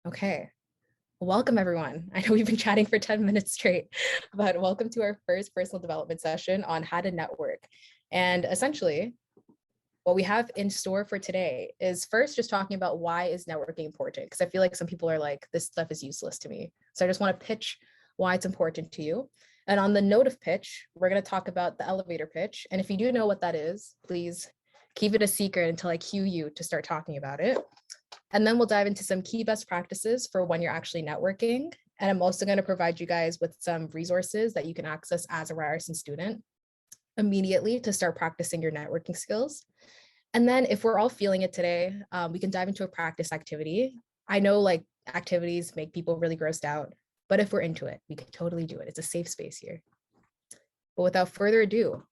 Okay, welcome everyone. I know we've been chatting for 10 minutes straight, but welcome to our first personal development session on how to network. And essentially, what we have in store for today is first just talking about why is networking important? Because I feel like some people are like, this stuff is useless to me. So I just want to pitch why it's important to you. And on the note of pitch, we're going to talk about the elevator pitch. And if you do know what that is, please keep it a secret until I cue you to start talking about it. And then we'll dive into some key best practices for when you're actually networking. And I'm also going to provide you guys with some resources that you can access as a Ryerson student immediately to start practicing your networking skills. And then if we're all feeling it today, we can dive into a practice activity. I know like activities make people really grossed out, but if we're into it, we can totally do it. It's a safe space here. But without further ado,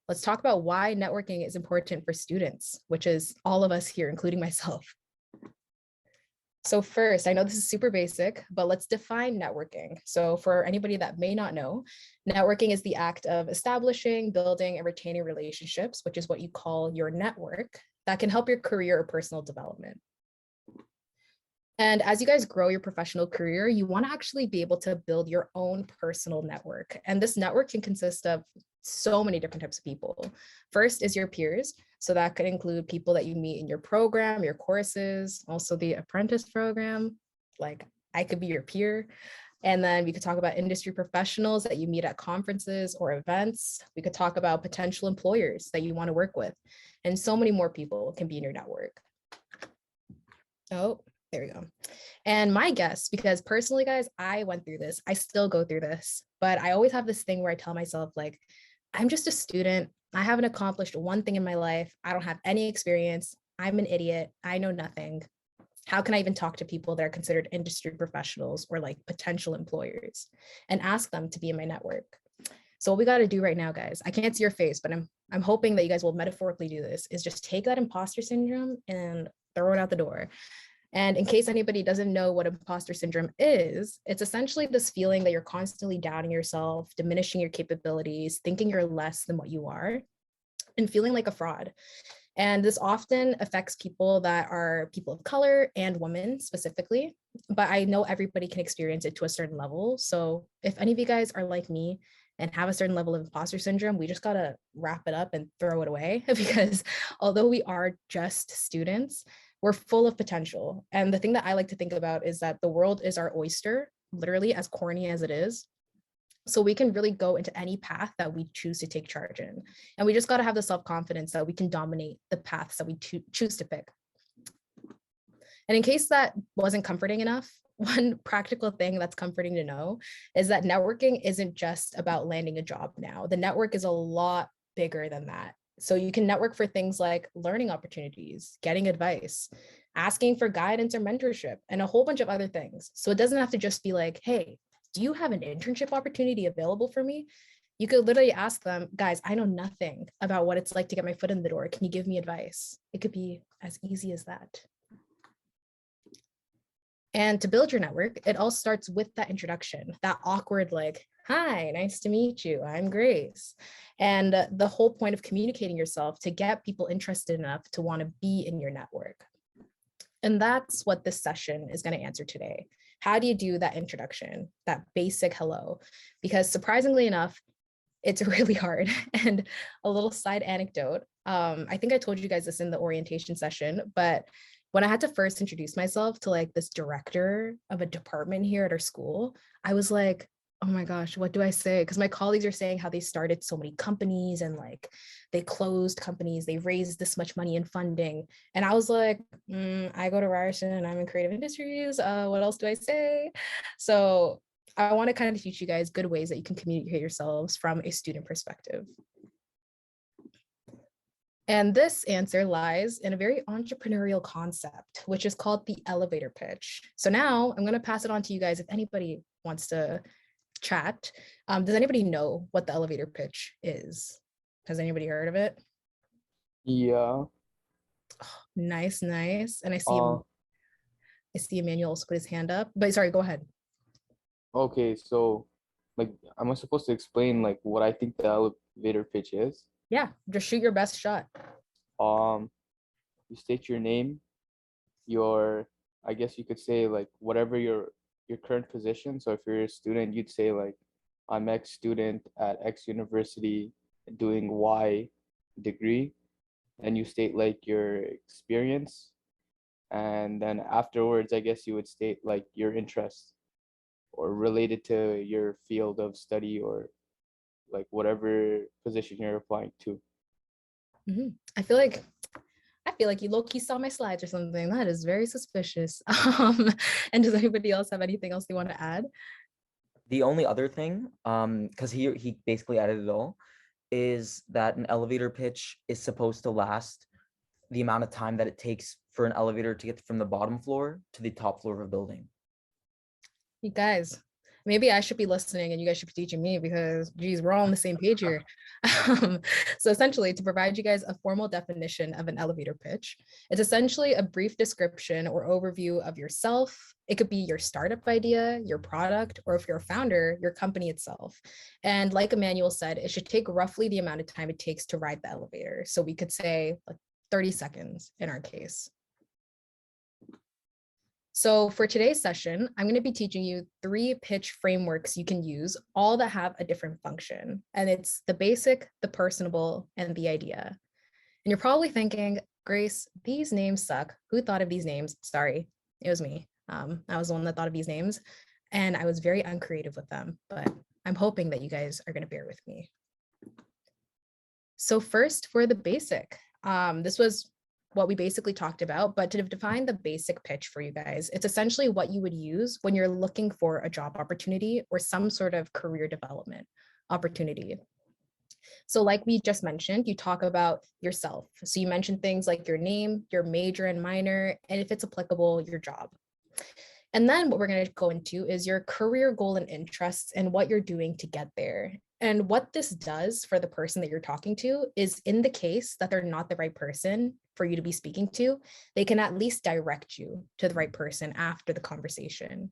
let's talk about why networking is important for students, which is all of us here, including myself. So first, I know this is super basic, but let's define networking. So for anybody that may not know, networking is the act of establishing, building, and retaining relationships, which is what you call your network, that can help your career or personal development. And as you guys grow your professional career, you want to actually be able to build your own personal network. And this network can consist of so many different types of people. First is your peers. So that could include people that you meet in your program, your courses, also the apprentice program. Like I could be your peer. And then we could talk about industry professionals that you meet at conferences or events. We could talk about potential employers that you want to work with. And so many more people can be in your network. Oh, there we go. And my guess, because personally, guys, I went through this, I still go through this, but I always have this thing where I tell myself, like, I'm just a student. I haven't accomplished one thing in my life. I don't have any experience. I'm an idiot. I know nothing. How can I even talk to people that are considered industry professionals or like potential employers and ask them to be in my network? So what we got to do right now, guys, I can't see your face, but I'm hoping that you guys will metaphorically do this, is just take that imposter syndrome and throw it out the door. And in case anybody doesn't know what imposter syndrome is, it's essentially this feeling that you're constantly doubting yourself, diminishing your capabilities, thinking you're less than what you are, and feeling like a fraud. And this often affects people that are people of color and women specifically, but I know everybody can experience it to a certain level. So if any of you guys are like me and have a certain level of imposter syndrome, we just gotta wrap it up and throw it away because although we are just students, we're full of potential. And the thing that I like to think about is that the world is our oyster, literally, as corny as it is. So we can really go into any path that we choose to take charge in. And we just got to have the self-confidence that we can dominate the paths that we choose to pick. And in case that wasn't comforting enough, one practical thing that's comforting to know is that networking isn't just about landing a job now. The network is a lot bigger than that. So you can network for things like learning opportunities, getting advice, asking for guidance or mentorship, and a whole bunch of other things. So it doesn't have to just be like, hey, do you have an internship opportunity available for me? You could literally ask them, guys, I know nothing about what it's like to get my foot in the door. Can you give me advice? It could be as easy as that. And to build your network, it all starts with that introduction, that awkward, like, hi, nice to meet you. I'm Grace. And the whole point of communicating yourself to get people interested enough to want to be in your network. And that's what this session is going to answer today. How do you do that introduction, that basic hello? Because surprisingly enough, it's really hard. And a little side anecdote, I think I told you guys this in the orientation session, but when I had to first introduce myself to like this director of a department here at our school, I was like, oh my gosh, what do I say? Because my colleagues are saying how they started so many companies and like they closed companies, they raised this much money in funding. And I was like, I go to Ryerson and I'm in creative industries. What else do I say? So I want to kind of teach you guys good ways that you can communicate yourselves from a student perspective. And this answer lies in a very entrepreneurial concept, which is called the elevator pitch. So now I'm going to pass it on to you guys if anybody wants to chat. Does anybody know what the elevator pitch is? Has anybody heard of it? Yeah. Oh, nice. And Uh, I see Emmanuel also put his hand up, but sorry, go ahead. okay, so like am I supposed to explain like what I think the elevator pitch is? Yeah, just shoot your best shot. Um, you state your name, your I guess you could say like whatever your current position. So if you're a student, you'd say like I'm X student at X university doing Y degree, and you state like your experience, and then afterwards I guess you would state like your interests or related to your field of study or like whatever position you're applying to. Mhm. I feel like you low-key saw my slides or something. That is very suspicious. And does anybody else have anything else they want to add? The only other thing, because he basically added it all, is that an elevator pitch is supposed to last the amount of time that it takes for an elevator to get from the bottom floor to the top floor of a building. You guys, maybe I should be listening and you guys should be teaching me because, geez, we're all on the same page here. So essentially, to provide you guys a formal definition of an elevator pitch, it's essentially a brief description or overview of yourself. It could be your startup idea, your product, or if you're a founder, your company itself. And like Emmanuel said, it should take roughly the amount of time it takes to ride the elevator. So we could say like 30 seconds in our case. So for today's session, I'm going to be teaching you 3 pitch frameworks you can use, all that have a different function. And it's the basic, the personable, and the idea. And you're probably thinking, Grace, these names suck. Who thought of these names? Sorry, it was me. I was the one that thought of these names, and I was very uncreative with them, but I'm hoping that you guys are going to bear with me. So first, for the basic, this was what we basically talked about, but to define the basic pitch for you guys, it's essentially what you would use when you're looking for a job opportunity or some sort of career development opportunity. So like we just mentioned, you talk about yourself. So you mentioned things like your name, your major and minor, and if it's applicable, your job. And then what we're going to go into is your career goal and interests and what you're doing to get there. And what this does for the person that you're talking to is, in the case that they're not the right person for you to be speaking to, they can at least direct you to the right person after the conversation.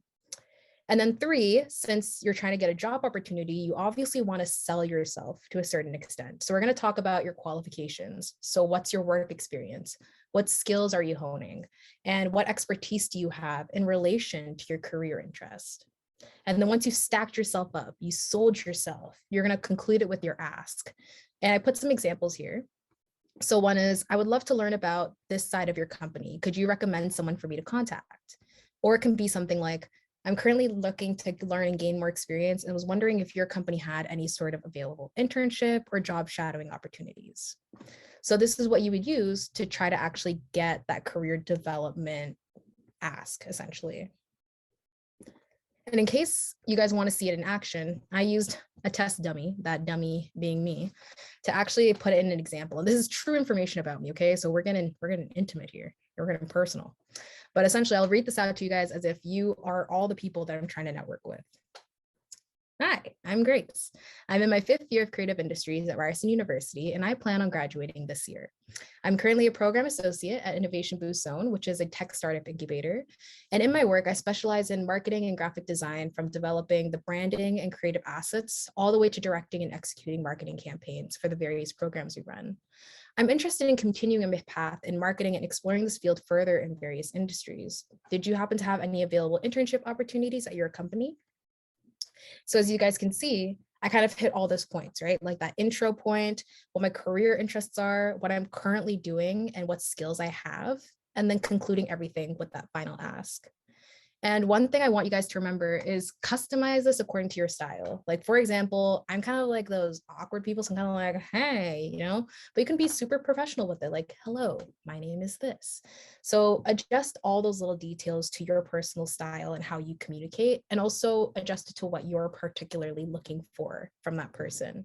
And then 3, since you're trying to get a job opportunity, you obviously want to sell yourself to a certain extent. So we're going to talk about your qualifications. So what's your work experience? What skills are you honing? And what expertise do you have in relation to your career interest? And then once you stacked yourself up, you sold yourself, you're going to conclude it with your ask. And I put some examples here. So one is, I would love to learn about this side of your company. Could you recommend someone for me to contact? Or it can be something like, I'm currently looking to learn and gain more experience and was wondering if your company had any sort of available internship or job shadowing opportunities. So this is what you would use to try to actually get that career development ask, essentially. And in case you guys want to see it in action, I used a test dummy, that dummy being me, to actually put it in an example. And this is true information about me, okay? So we're getting intimate here. We're getting personal. But essentially, I'll read this out to you guys as if you are all the people that I'm trying to network with. Hi, I'm Grace. I'm in my 5th year of creative industries at Ryerson University, and I plan on graduating this year. I'm currently a program associate at Innovation Boost Zone, which is a tech startup incubator. And in my work, I specialize in marketing and graphic design, from developing the branding and creative assets all the way to directing and executing marketing campaigns for the various programs we run. I'm interested in continuing my path in marketing and exploring this field further in various industries. Did you happen to have any available internship opportunities at your company? So as you guys can see, I kind of hit all those points, right? Like that intro point, what my career interests are, what I'm currently doing, and what skills I have, and then concluding everything with that final ask. And one thing I want you guys to remember is customize this according to your style. Like, for example, I'm kind of like those awkward people. So I'm kind of like, hey, but you can be super professional with it. Like, hello, my name is this. So adjust all those little details to your personal style and how you communicate, and also adjust it to what you're particularly looking for from that person.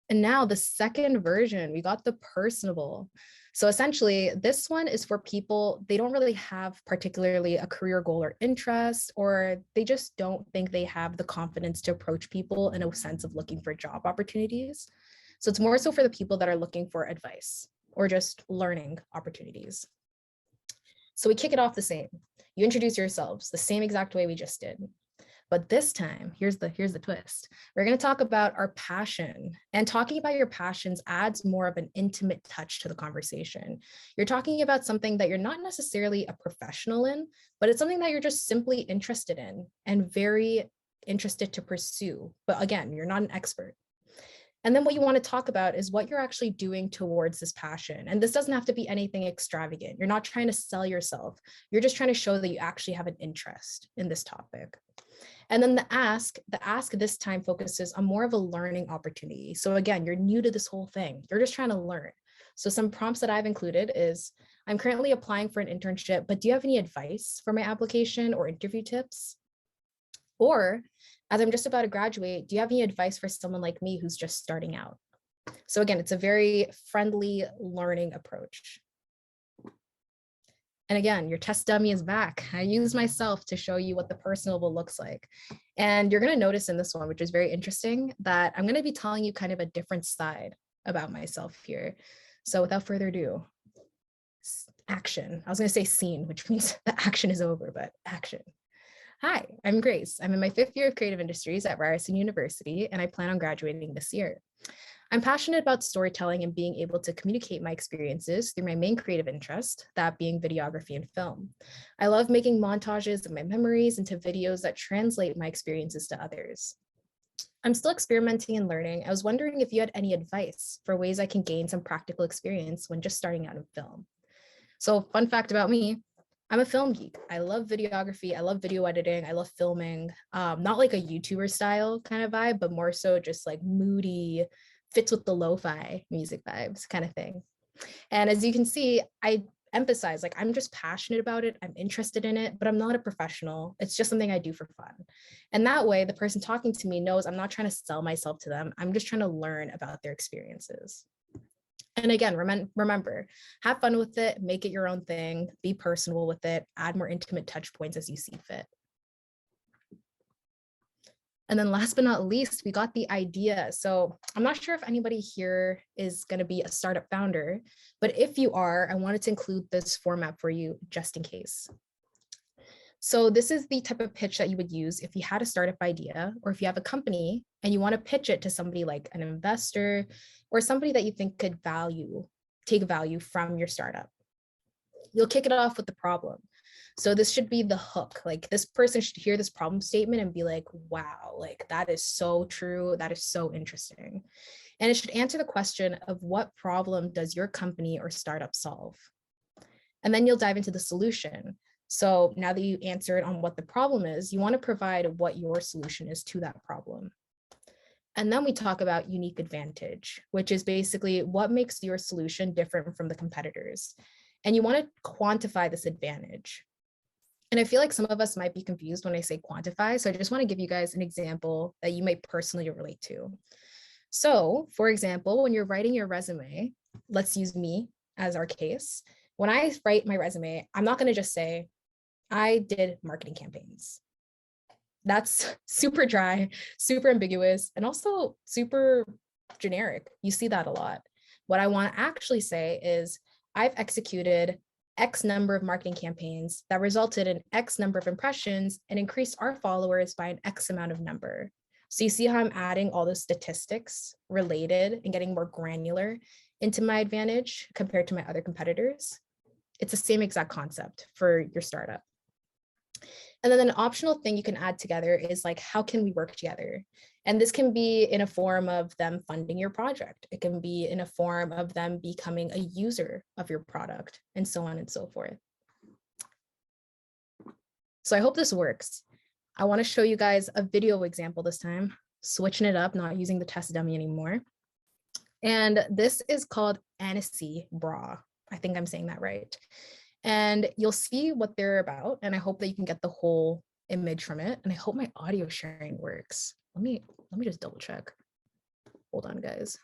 And now the second version, we got the personable. So essentially, this one is for people, they don't really have particularly a career goal or interest, or they just don't think they have the confidence to approach people in a sense of looking for job opportunities. So it's more so for the people that are looking for advice or just learning opportunities. So we kick it off the same. You introduce yourselves the same exact way we just did. But this time, here's the twist. We're going to talk about our passion, and talking about your passions adds more of an intimate touch to the conversation. You're talking about something that you're not necessarily a professional in, but it's something that you're just simply interested in and very interested to pursue. But again, you're not an expert. And then what you want to talk about is what you're actually doing towards this passion. And this doesn't have to be anything extravagant. You're not trying to sell yourself. You're just trying to show that you actually have an interest in this topic. And then the ask this time focuses on more of a learning opportunity. So again, you're new to this whole thing. You're just trying to learn. So some prompts that I've included is, I'm currently applying for an internship, but do you have any advice for my application or interview tips? Or, as I'm just about to graduate, do you have any advice for someone like me who's just starting out? So again, it's a very friendly learning approach. And again, your test dummy is back. I used myself to show you what the personable looks like. And you're going to notice in this one, which is very interesting, that I'm going to be telling you kind of a different side about myself here. So without further ado, action. I was going to say scene, which means the action is over, but action. Hi, I'm Grace. I'm in my 5th year of creative industries at Ryerson University, and I plan on graduating this year. I'm passionate about storytelling and being able to communicate my experiences through my main creative interest, that being videography and film. I love making montages of my memories into videos that translate my experiences to others. I'm still experimenting and learning. I was wondering if you had any advice for ways I can gain some practical experience when just starting out in film. So fun fact about me, I'm a film geek. I love videography. I love video editing. I love filming, not like a YouTuber style kind of vibe, but more so just like moody, fits with the lo-fi music vibes kind of thing. And as you can see, I emphasize, like, I'm just passionate about it. I'm interested in it, but I'm not a professional. It's just something I do for fun. And that way, the person talking to me knows I'm not trying to sell myself to them. I'm just trying to learn about their experiences. And again, remember, have fun with it, make it your own thing, be personal with it, add more intimate touch points as you see fit. And then last but not least, we got the idea. So I'm not sure if anybody here is going to be a startup founder, but if you are, I wanted to include this format for you just in case. So this is the type of pitch that you would use if you had a startup idea, or if you have a company and you want to pitch it to somebody like an investor or somebody that you think could take value from your startup. You'll kick it off with the problem. So this should be the hook. Like, this person should hear this problem statement and be like, wow, like that is so true. That is so interesting. And it should answer the question of, what problem does your company or startup solve? And then you'll dive into the solution. So now that you answered on what the problem is, you want to provide what your solution is to that problem. And then we talk about unique advantage, which is basically what makes your solution different from the competitors. And you want to quantify this advantage. And I feel like some of us might be confused when I say quantify. So I just want to give you guys an example that you might personally relate to. So for example, when you're writing your resume, let's use me as our case. When I write my resume, I'm not going to just say, I did marketing campaigns. That's super dry, super ambiguous, and also super generic. You see that a lot. What I want to actually say is, I've executed X number of marketing campaigns that resulted in X number of impressions and increased our followers by an X amount of number. So you see how I'm adding all those statistics related and getting more granular into my advantage compared to my other competitors. It's the same exact concept for your startup. And then an optional thing you can add together is like, how can we work together? And this can be in a form of them funding your project. It can be in a form of them becoming a user of your product, and so on and so forth. So I hope this works. I want to show you guys a video example this time, switching it up, not using the test dummy anymore. And this is called Annecy Bra. I think I'm saying that right. And you'll see what they're about. And I hope that you can get the whole image from it. And I hope my audio sharing works. Let me just double check. Hold on, guys.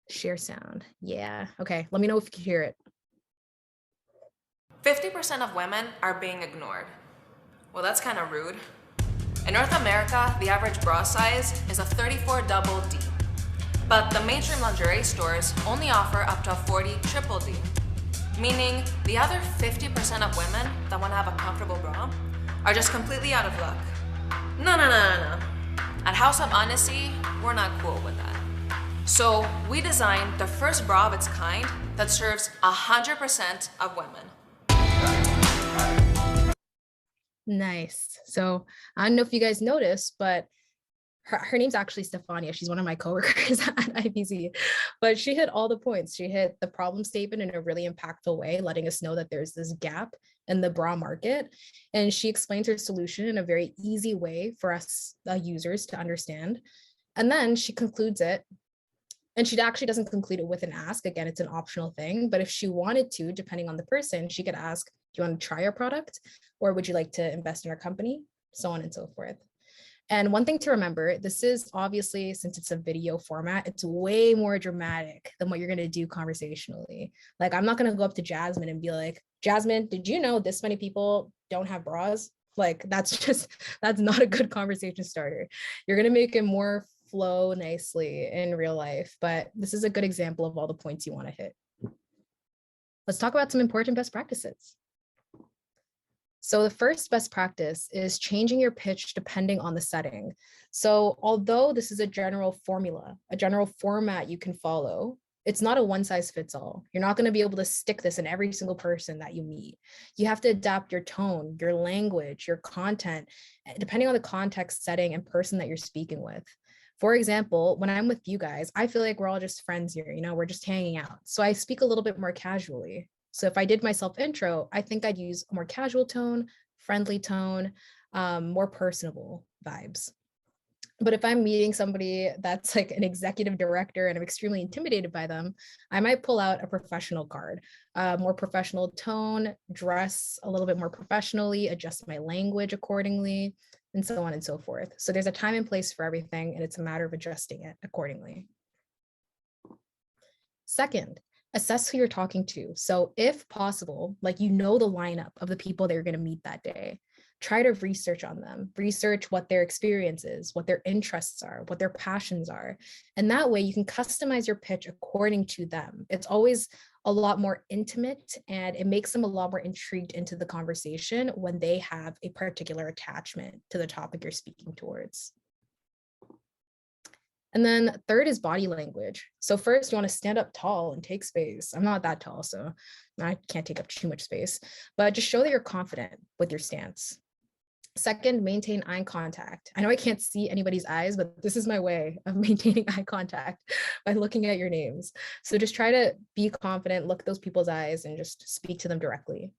Share sound. Yeah. Okay. Let me know if you can hear it. 50% of women are being ignored. Well, that's kind of rude. In North America, the average bra size is a 34 double D. But the mainstream lingerie stores only offer up to a 40 triple D. Meaning the other 50% of women that want to have a comfortable bra are just completely out of luck. No. At House of Honesty, we're not cool with that. So we designed the first bra of its kind that serves 100% of women. Nice. So I don't know if you guys noticed, but her name's actually Stefania. She's one of my coworkers at IPC, but she hit all the points. She hit the problem statement in a really impactful way, letting us know that there's this gap in the bra market. And she explains her solution in a very easy way for us users to understand. And then she concludes it. And she actually doesn't conclude it with an ask. Again, it's an optional thing. But if she wanted to, depending on the person, she could ask, do you want to try our product? Or would you like to invest in our company? So on and so forth. And one thing to remember, this is obviously, since it's a video format, it's way more dramatic than what you're going to do conversationally. Like, I'm not going to go up to Jasmine and be like, Jasmine, did you know this many people don't have bras? Like, that's not a good conversation starter. You're going to make it more flow nicely in real life, but this is a good example of all the points you want to hit. Let's talk about some important best practices. So the first best practice is changing your pitch depending on the setting. So although this is a general formula, a general format you can follow, it's not a one size fits all. You're not going to be able to stick this in every single person that you meet. You have to adapt your tone, your language, your content, depending on the context, setting, and person that you're speaking with. For example, when I'm with you guys, I feel like we're all just friends here, we're just hanging out. So I speak a little bit more casually. So if I did my self intro, I think I'd use a more casual tone, friendly tone, more personable vibes. But if I'm meeting somebody that's like an executive director and I'm extremely intimidated by them, I might pull out a professional card, more professional tone, dress a little bit more professionally, adjust my language accordingly, and so on and so forth. So there's a time and place for everything, and it's a matter of adjusting it accordingly. Second, assess who you're talking to. So if possible, like the lineup of the people that you're going to meet that day, try to research on them, research what their experience is, what their interests are, what their passions are. And that way you can customize your pitch according to them. It's always a lot more intimate and it makes them a lot more intrigued into the conversation when they have a particular attachment to the topic you're speaking towards. And then third is body language. So first you want to stand up tall and take space. I'm not that tall, so I can't take up too much space, but just show that you're confident with your stance. Second, maintain eye contact. I know I can't see anybody's eyes, but this is my way of maintaining eye contact by looking at your names. So just try to be confident, look at those people's eyes and just speak to them directly.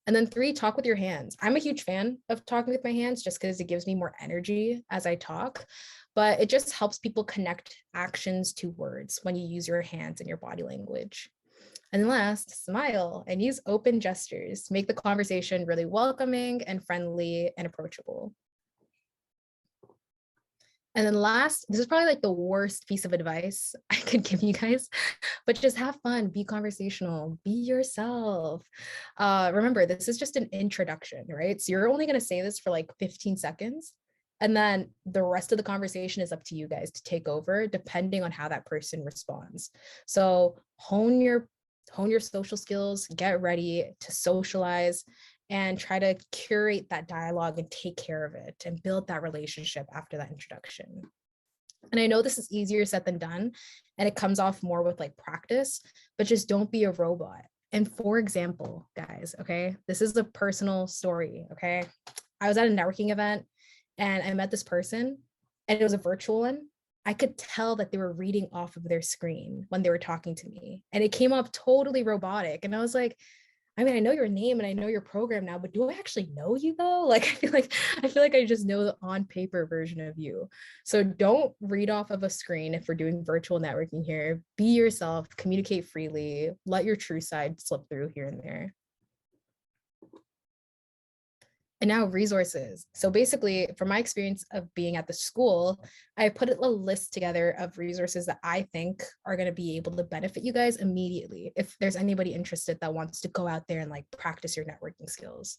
And then three, talk with your hands. I'm a huge fan of talking with my hands just because it gives me more energy as I talk, but it just helps people connect actions to words when you use your hands and your body language. And last, smile and use open gestures to make the conversation really welcoming and friendly and approachable. And then last, this is probably like the worst piece of advice I could give you guys, but just have fun, be conversational, be yourself. Remember, this is just an introduction, right? So you're only going to say this for like 15 seconds. And then the rest of the conversation is up to you guys to take over depending on how that person responds. So hone your social skills, get ready to socialize, and try to curate that dialogue and take care of it and build that relationship after that introduction. And I know this is easier said than done, and it comes off more with like practice, but just don't be a robot. And for example, guys, okay, this is a personal story, okay? I was at a networking event and I met this person and it was a virtual one. I could tell that they were reading off of their screen when they were talking to me. And it came up totally robotic. And I was like, I mean, I know your name and I know your program now, but do I actually know you though? Like, I feel like I just know the on paper version of you. So don't read off of a screen if we're doing virtual networking here. Be yourself, communicate freely, let your true side slip through here and there. And now resources. So basically, from my experience of being at the school, I put a list together of resources that I think are going to be able to benefit you guys immediately. If there's anybody interested that wants to go out there and like practice your networking skills.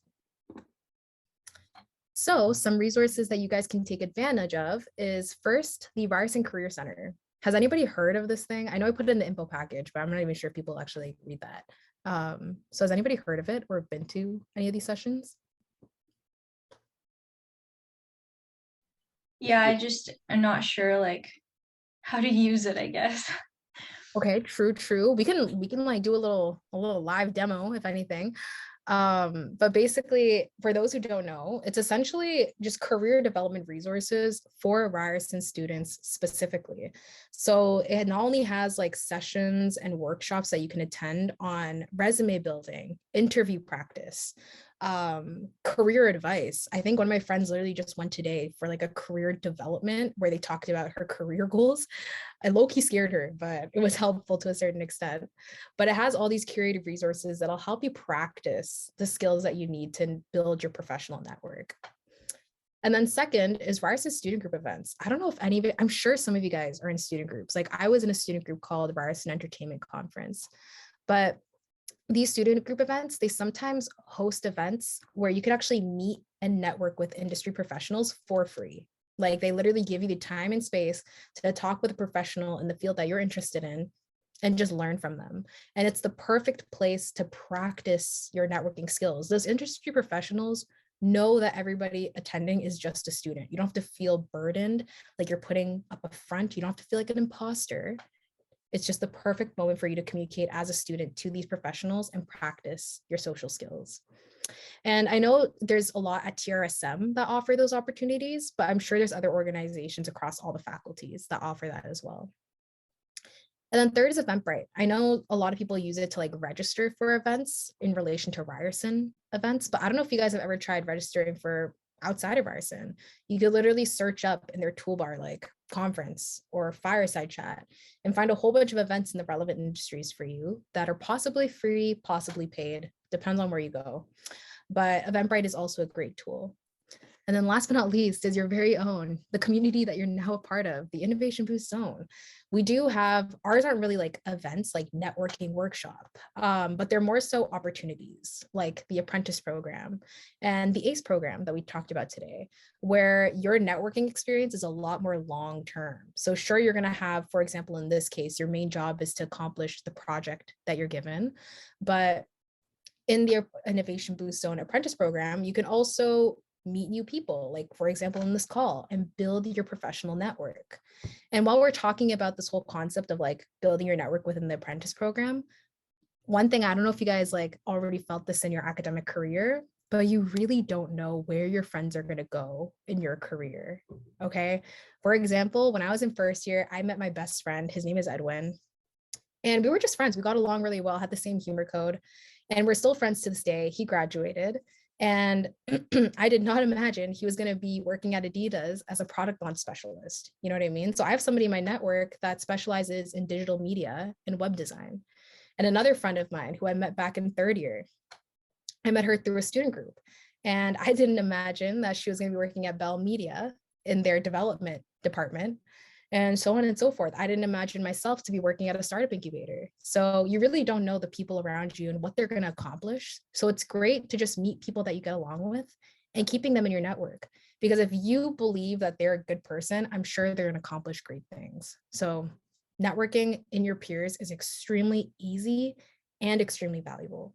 So some resources that you guys can take advantage of is first, the Ryerson Career Center. Has anybody heard of this thing? I know I put it in the info package, but I'm not even sure if people actually read that. So has anybody heard of it or been to any of these sessions? Yeah, I just am not sure like how to use it, I guess. Okay, true. We can like do a little live demo if anything. But basically, for those who don't know, it's essentially just career development resources for Ryerson students specifically. So it not only has like sessions and workshops that you can attend on resume building, interview practice, career advice. I think one of my friends literally just went today for like a career development where they talked about her career goals. I low-key scared her, but it was helpful to a certain extent. But it has all these curated resources that'll help you practice the skills that you need to build your professional network. And then second is Ryerson student group events. I don't know if any of it, I'm sure some of you guys are in student groups. Like I was in a student group called Ryerson Entertainment Conference. But these student group events, they sometimes host events where you could actually meet and network with industry professionals for free. Like they literally give you the time and space to talk with a professional in the field that you're interested in and just learn from them. And it's the perfect place to practice your networking skills. Those industry professionals know that everybody attending is just a student. You don't have to feel burdened, like you're putting up a front. You don't have to feel like an imposter. It's just the perfect moment for you to communicate as a student to these professionals and practice your social skills. And I know there's a lot at TRSM that offer those opportunities, but I'm sure there's other organizations across all the faculties that offer that as well. And then third is Eventbrite. I know a lot of people use it to like register for events in relation to Ryerson events, but I don't know if you guys have ever tried registering for outside of Ryerson. You could literally search up in their toolbar like conference or fireside chat and find a whole bunch of events in the relevant industries for you that are possibly free, possibly paid, depends on where you go. But Eventbrite is also a great tool. And then last but not least is your very own, the community that you're now a part of, the Innovation Boost Zone. We do have, ours aren't really like events like networking workshop, but they're more so opportunities like the apprentice program and the ACE program that we talked about today, where your networking experience is a lot more long-term. So sure, you're gonna have, for example, in this case, your main job is to accomplish the project that you're given, but in the Innovation Boost Zone apprentice program, you can also meet new people, like for example, in this call, and build your professional network. And while we're talking about this whole concept of like building your network within the apprentice program, one thing, I don't know if you guys like already felt this in your academic career, but you really don't know where your friends are going to go in your career. Okay. For example, when I was in first year, I met my best friend. His name is Edwin. And we were just friends. We got along really well, had the same humor code, and we're still friends to this day. He graduated. And I did not imagine he was going to be working at Adidas as a product launch specialist. You know what I mean? So I have somebody in my network that specializes in digital media and web design. And another friend of mine who I met back in third year, I met her through a student group. And I didn't imagine that she was going to be working at Bell Media in their development department, and so on and so forth. I didn't imagine myself to be working at a startup incubator. So you really don't know the people around you and what they're going to accomplish. So it's great to just meet people that you get along with and keeping them in your network. Because if you believe that they're a good person, I'm sure they're going to accomplish great things. So networking in your peers is extremely easy and extremely valuable.